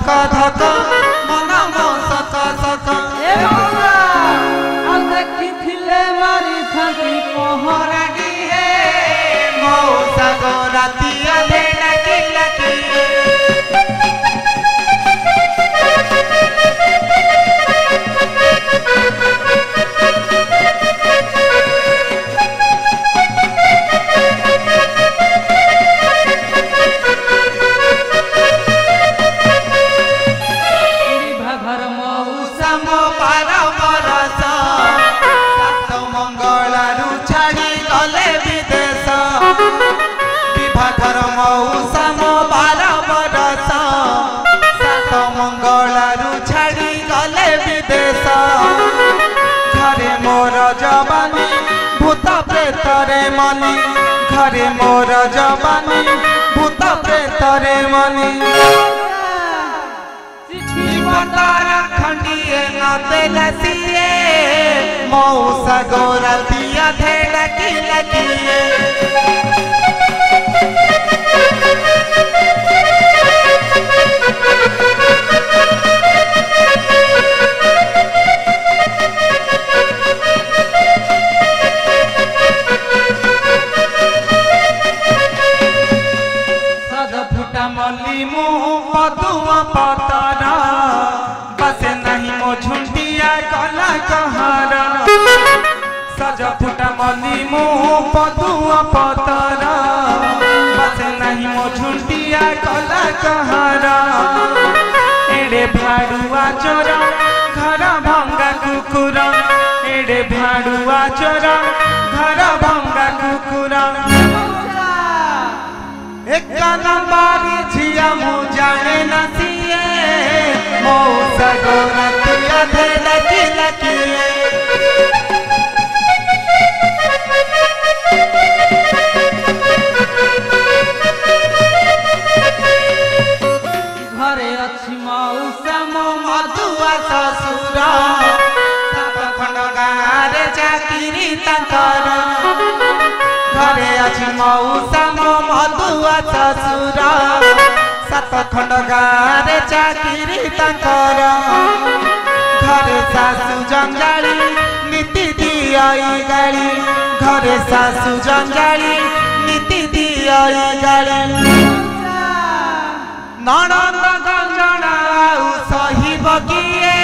धक धक मन मो सक सक देखिले मारी थांती पहरा दिए मौसा गो राती अधे लकी लकी जवानी भूत प्रेतरे मनी घरे मोर जवानी भूत प्रेतरे मनी चिठी पतारा खंडिए न तेलसिए मौसा गोरा दिया धेड़ा की लगिए मली मुँह पदुआ पतरा बसे नहीं मो झुंडिया कला कहरा सज फुटा मली मुँह पदुआ पतरा बसे नहीं मो झुंडिया कला कहरा एड़े भाड़ुआ चोरा घर भंगा कुकुरा एड़े भाड़ुआ चोरा घर भंगा कुकुरा एक नंबारी झिया मु जाने न सिए मौसा गोरा तिया धे लकी लकी घरे अच्छी मौसा मो मधुआ ससुरा सात खंड गारे चाकिरी तंकर घरे अच्छी मौसा मो मधुआ ससुरा सात खंड गारे चाकिरी तंकर घरे सासु जंजाली नीति दियाई गाड़ी घरे सासु जंजाली नीति दियाई गाड़ी ननंद गंजना सही बगिए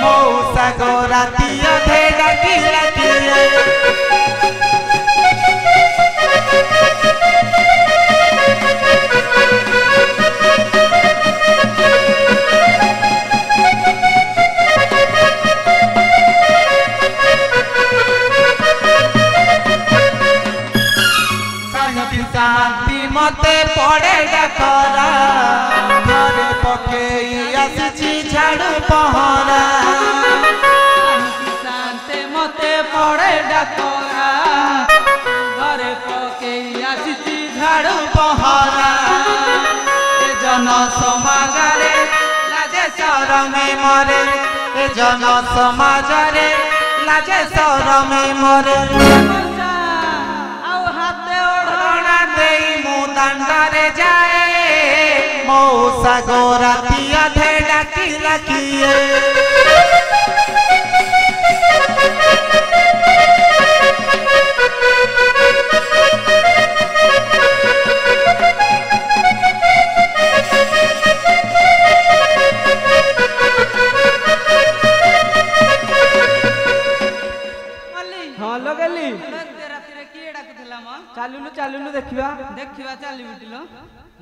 मौसा गोरा तिया धेड़ा की लगिए शांति मते पड़े डकरा घरे पकेई आसी झाड़ू पहरा शांति मते पड़े डकरा घरे पकेई आसी झाड़ू पहरा ए जन समाज रे लाजे शरमे मरे ए जन समाज रे लाजे शरमे मरे दांडारे जाए मौसा गोरा तिया धेड़ा की लगिए हाँ लगेली चालुलु चालुलु देखिबा देखिबा चाली बिटिलो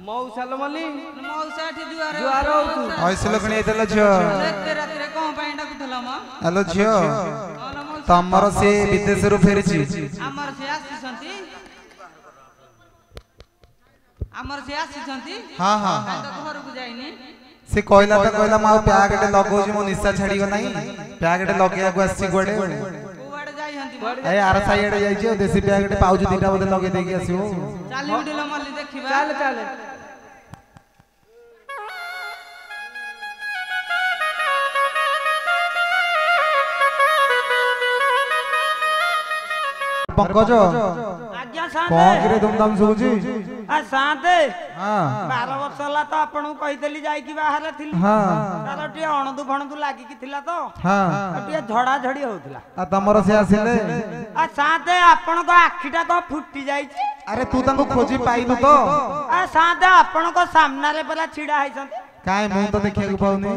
मौसा लो मली मौसा ठी जुआर होतु ऐसे लगणी एतला झियो देखते रात्रे कोन पई डाकुथला म हेलो झियो तमर से विदेश रु फेरिछि हमर से आसी छंती हां हां तो घर को जाइनी से कहला त कहला मा प्यागटे लगोजी मो निशा छाड़ी गो नाही प्यागटे लगेया को आसी गोडे ए आर साइड जाई जे देसी प्यागटे पाउज दिटा बदे लगे देकी आसीओ चाली बिटिलो मली देखिबा चल चल पंकज आज्ञा साथे कोन करे धूमधाम सुबुजी आ साथे हां 12 वर्ष होला तो आपन कहितली जाई कि बाहर थिली हां तार टी अणदु फणदु लागी कि थिला तो हां टी झड़ा झड़ी होउथिला आ तमरो से आसिले आ साथे आपन को आखिटा को फुटी जाई छी अरे तू तांको खोजी पाइलु तो आ साथे आपन को सामना रे पला छिडा हैसन काहे मु तो देखिया को पाउनी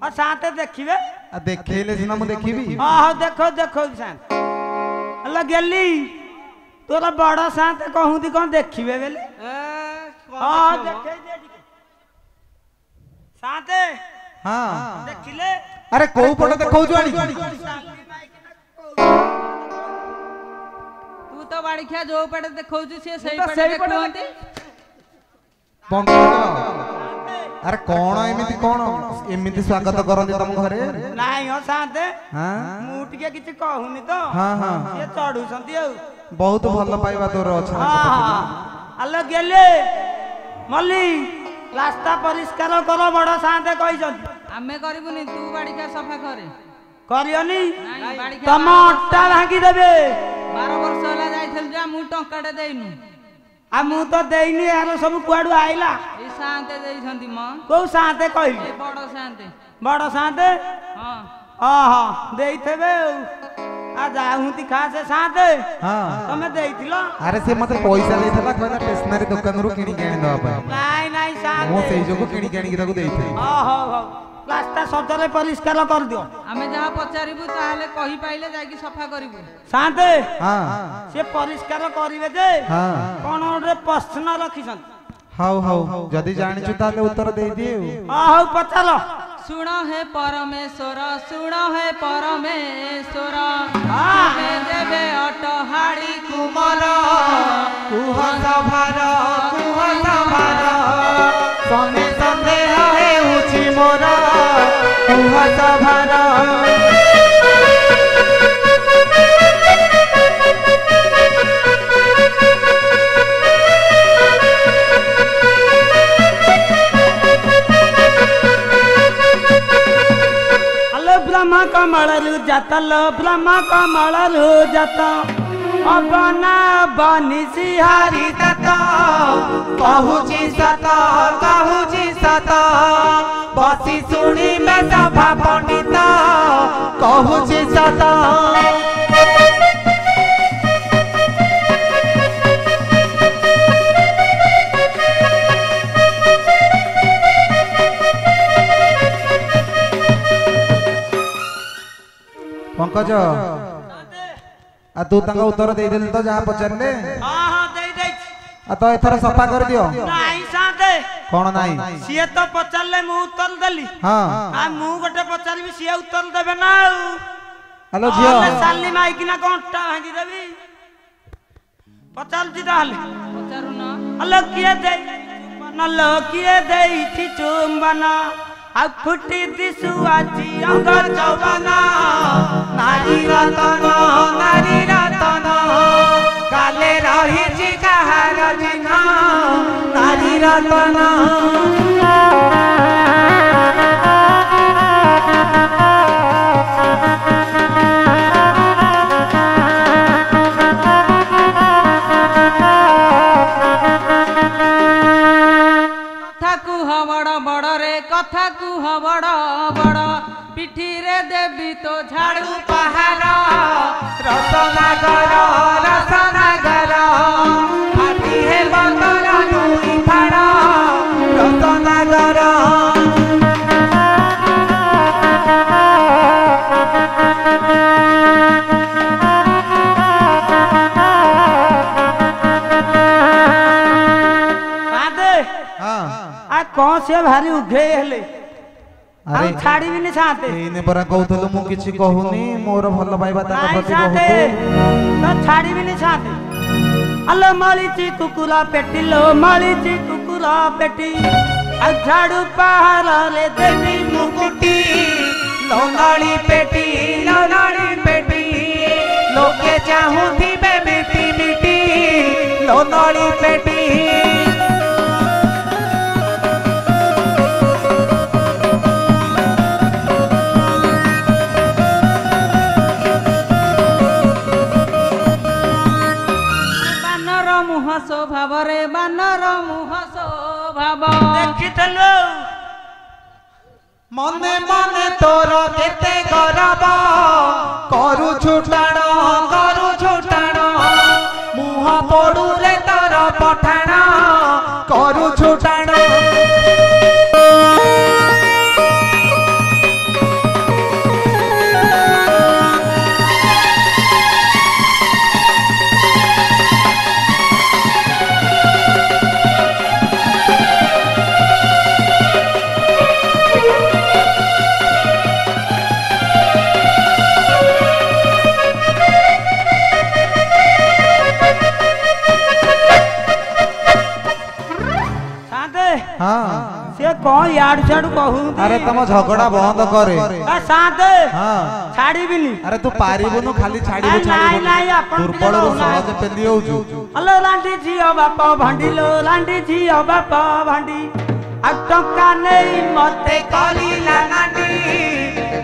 आ साथे देखिबे आ देखैले सिना मु देखिबी हां देखो देखो साथ अल्लाह गेली तोरा बड़ा साथे कहूं दी कोन देखिबे बेले हां देखै दे साथे हां देखिले अरे कोउ पट देखौ जुआनी तू तो बाड़ी खिया जो पटे देखौ छु से सही पटे देखौंती पंकज अरे कौन एमिति कौन एमिति स्वागत करंती तम घरे नाही हो साथे हां मु टिके किछ कहूनी तो हां हां ये चढ़ू संती औ बहुत भल पाइबा तोर अछि हां अल्लाह गेले मल्ली रास्ता परिष्कार करो बड़ा साथे कहिसंती आमे करबुनी तू बाड़ी खिया सफा करे करियोनी नाही बाड़ी खिया तम अट्टा भांगी देबे 12 वर्ष होला जाइथल जा मु टंकाटे देइनु आ मु तो देइनी यार सब कुआडू आइला ए साथे देइछंती म को साथे कहिली ए बड़ साथे बड़ साथे हां हां देइथेबे आ जाहुंती खासे साथे हां तमे देइथिलो अरे से मते पैसा लेथला कहना स्टेशनरी दुकान रो किनी के आनी दवा पाए नाही नाही साथे मो सेई जोको किनी के आनी के ताको देइथे हो हो रास्ता सजरे परिष्कार कर दियो आमे जहा पचारिबु ताले कहि पाइले जाकी सफा करिबु साथे हां से परिष्कार करिवे जे हां कोन रे प्रश्न रखिसन हाउ हाउ जदी जानि छु ताले उत्तर दे दिए हाउ पचालो सुण हे परमेश्वर सुण हे परमेश्वर हां देबे अटहाड़ी कुमर कुह सभार सने संदेह हेउछि मोर कुह सभार ब्रह्म कमलु जातल ब्रह्म कमलु जात अपना बनिसी हरि दत्त कहूची सत बसी सुनी में सभा पंडित कहूची सत पंकज आ तू तंग उत्तर दे देल तो जहां पचरले हां हां देई देई आ तो एथर सफा कर दियो नाही साथे कोन नाही सिए तो पचरले मु उत्तर देली हां आ मु गोटे पचरबी सिए उत्तर देबे ना हेलो जियो अले साली माई किना कोंटा भांगी देबी पचल जी दाल पचारु न अलो किए दे नलो किए देई थी चुंबना आ फुटी दिसु आजी अंग चौबना नारी रतन काले रही छि कहार चिन्ह नारी रतन कथा कुह बड़ बड़ पिठी रे देवी तो झाड़ू पहाड़ रतनागर हाथी हे बंदर नुई फाड़ रतनागर कौन से भारी उघे हेले अरे छाड़ी भी नहीं चाहते एने परा कहतलो मु किछि कहूनी मोर भल पाइबा ताका प्रति बहुत तो छाड़ी भी नहीं चाहते अल्लो मळीची कुकुरा पेटी लो मळीची कुकुरा पेटी आ झाड़ू पहाड़ रे देवी मुकुटी लोनाली पेटी लोके चाहूथी बे मिटी मिटी लोनाली पेटी स्वभाव रे बानर बाब ଦେଖିଥିଲୁ ମନେ ମନେ ତୋର କେତେ ଗରବ କରୁଛୁ ଟାଣ ମୁହଁ ପଡୁରେ ତୋର ପଠାଣ କରୁଛୁ ଟାଣ से कौन याड छाड़ कहू अरे तुम झगड़ा बंद करे साथे हां छाड़ीबिनी अरे तू पारिबुनु खाली छाड़ीबु नहीं अपन दुर्बल रो सहज पेली होजु हलो लांडी झियो बापा भांडीलो लांडी झियो बापा भांडी आ टंका नहीं मते कलिला नांडी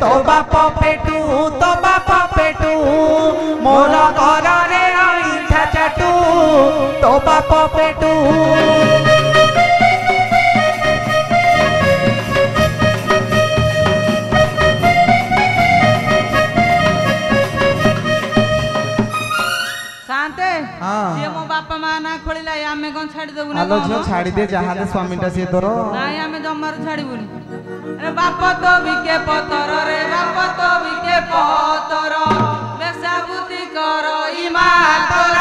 तो बाप पेटू मोर घर रे आइठा चाटू तो बाप पेटू ସିଏ ମୋ ବାପା ମା ନା ଖୋଳିଲା ଆମେ କଣ ଛାଡି ଦେବୁ ନା ଆଲୋ ଝିଅ ଛାଡି ଦେ ଯାହାଲେ ସ୍ୱାମୀଟା ସିଏ ତୋର ନାଇଁ ଆମେ ଜମାରୁ ଛାଡିବୁନି रे बाप तो बिके पतर रे बाप तो बिके पतर बेसा बुद्धि कर इमा तोर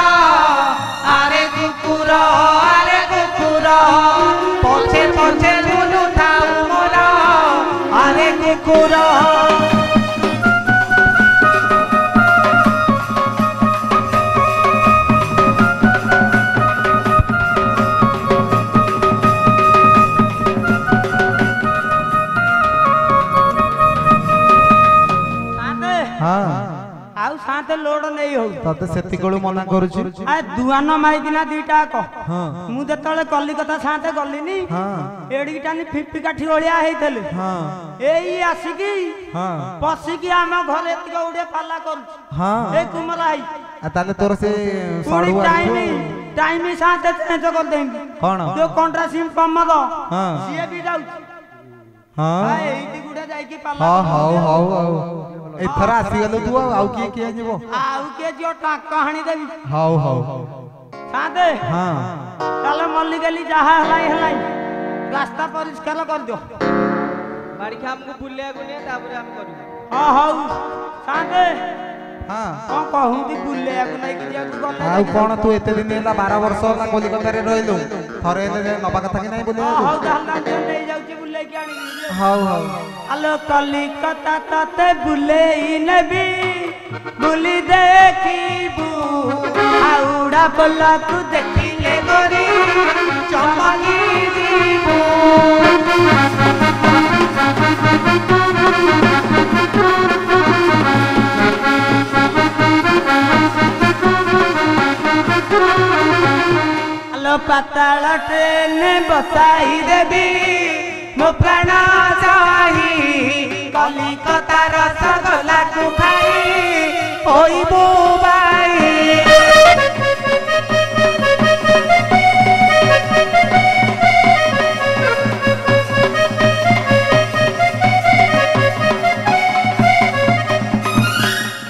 आरे कुकुर पछे पछे बुलु थाउ मोर आरे कुकुर साथे लोड नहीं हो तते सेति कोळु मना करूची आ दुआन माइकिना दीटा क मु जतले कलिकता साथे गलिनी एडीटानी फिफ्टी काठी ओलिया हेइतले एई आसीकी पसीकी हम घरे एतिक उडे पाला करू ए कुमलाई आ ताले तोर से साडू टाइम साथे चेंज कर देंगे कोन जो कॉन्ट्रासिम कमद सीए भी जाउ हां एई गुडा जाई की पाला हां एथरा आसी गलो तू आउ किए जेबो आउ के जो कहानी देबी हाउ साथे हां चल मल्ली गली जहा हलाई रास्ता परिष्कार कर दियो बाड़ी के हमको बुलिया गुनिया तापर हम करू हां हाउ साथे हां कोन कहूं दी बुलिया गु नै कि जे गले आउ कोन तू एते दिन होला 12 वर्ष होला कलिकता रे रहलु थरे ले नबा कथा कि नै बोले हाउ जहला नै जाउची बुले के आनी हाउ आलो कलिकता तते बुले नबी बुली देखिबू आउडा बोला तू देखिले गोरी चमकी जीबू आलो पाताल ट्रेन बसाई देबी मो प्राण जाही कलिकता रसगोला को खाई ओई बुबाई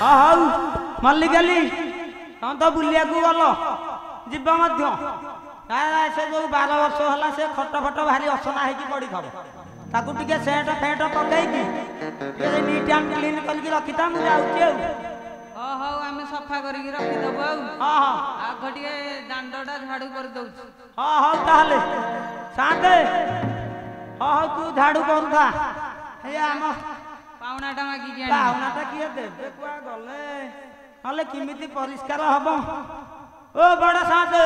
हाउ मल्ली गली हम तो बुलिया को गलो जीव मध्य से जो 12 वर्ष होला से खट फट भारी असना है कि पड़ी खब ताकू टिके सेट फेट पकई की ये नीट एंड क्लीन करके रखिता मु जाउची हो आमे सफा करके रखि दबो हां हां आग टिके दांडोटा झाड़ू कर दउछ हां ताले साथे हां तू झाड़ू करता हे हम पाउनाटा मागी के पाउनाटा किए देबे कुआ गले हले किमिति परिष्कार हबो ओ बड़ा साथे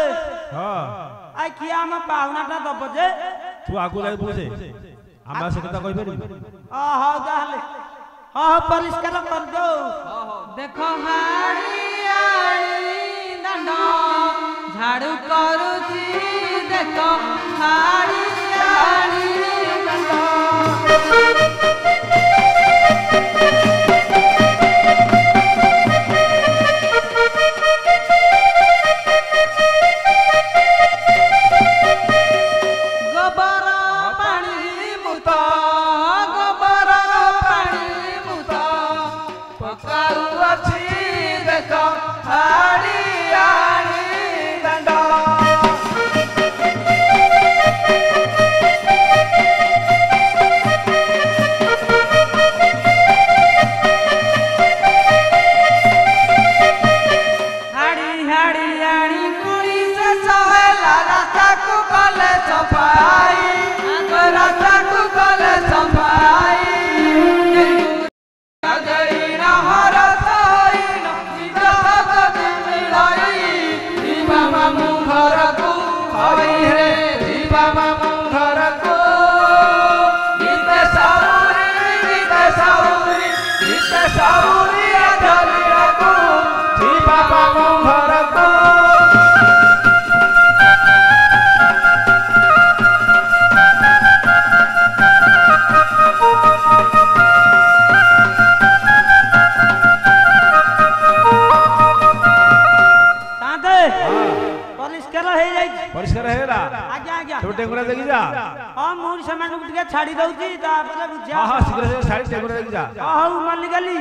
हां आ किया हम पाउनाटा दब जे तू आगु जाई बुझे हमरा से कथा कहि परबी हां ताले हां परिष्कार कर दो देखो हाड़ियाली दांडो झाड़ू करूची देखो हाड़ियाली दांडो गोबर ସାଉରିଆ ଜଲିଆକୁ ଯିବା ବାବୁ ଘରକୁ ପରିଷ୍କାର ହେଇଗଲା ଆଜ୍ଞା ଆଜ୍ଞା ତୁ ଟେଙ୍ଗୁରା ଦେଖି ଯା ହଁ ମୁଁ ସେମାନଙ୍କୁ ଟିକେ ଛାଡି ଦଉଛି ତାପରେ ବୁଝିବା ହଁ ହଁ ଶୀଘ୍ର ଶୀଘ୍ର ଛାଡ଼ି ଟେଙ୍ଗୁରା ଦେଖି ଯା ହଉ ମାଲିକାଲି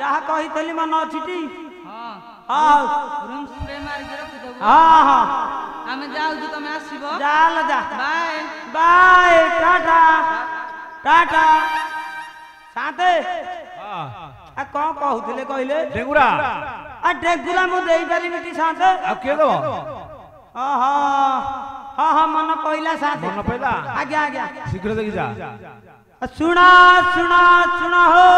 ଯାହା କହିଥିଲି ମନେ ଅଛି ଟି ହଁ ହଉ ରୁମ୍ ସ୍ପ୍ରେ ମାରିକି ରଖିଦବୁ ହଁ ହଁ ଆମେ ଯାଉଛୁ ତମେ ଆସିବ ଚାଲ ଯା ବାଏ ବାଏ ଟାଟା ଟାଟା ସାତେ ଆ କଣ କହୁଥିଲେ କହିଲେ ଟେଙ୍ଗୁରା ଆ ଡେଗୁରା ମୁଁ ଦେଇପାରିବି ଟି ସାତେ ଆଉ କିଏ ଦବ ଓହୋ ହଁ ହଁ ମନ ପଇଲା ସାତେ ମନ ପଇଲା ଆଜ୍ଞା ଆଜ୍ଞା ଶୀଘ୍ର ଦେଖି ଯା ଶୁଣ ଶୁଣ ଶୁଣ ହୋ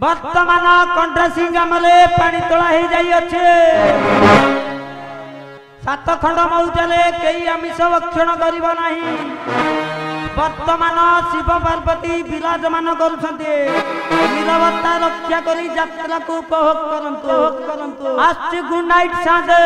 ବର୍ତ୍ତମାନ କଣ୍ଟ୍ରାସିଂ ଗ୍ରାମରେ ପାଣି ତୋଳା ହେଇଯାଇଅଛି 7 ଖଣ୍ଡ ମଉଜାରେ କେହି ଆମିଷ ଭକ୍ଷଣ କରିବ ନାହିଁ ବର୍ତ୍ତମାନ ଶିବ ପାର୍ବତୀ ବିରାଜମାନ କରୁଛନ୍ତି ନିରବତା ରକ୍ଷା କରି ଯାତ୍ରାକୁ ଉପଭୋଗ କରନ୍ତୁ ଆସୁଛି ଗୁଡ୍ ନାଇଟ୍ ସାନ୍ତେ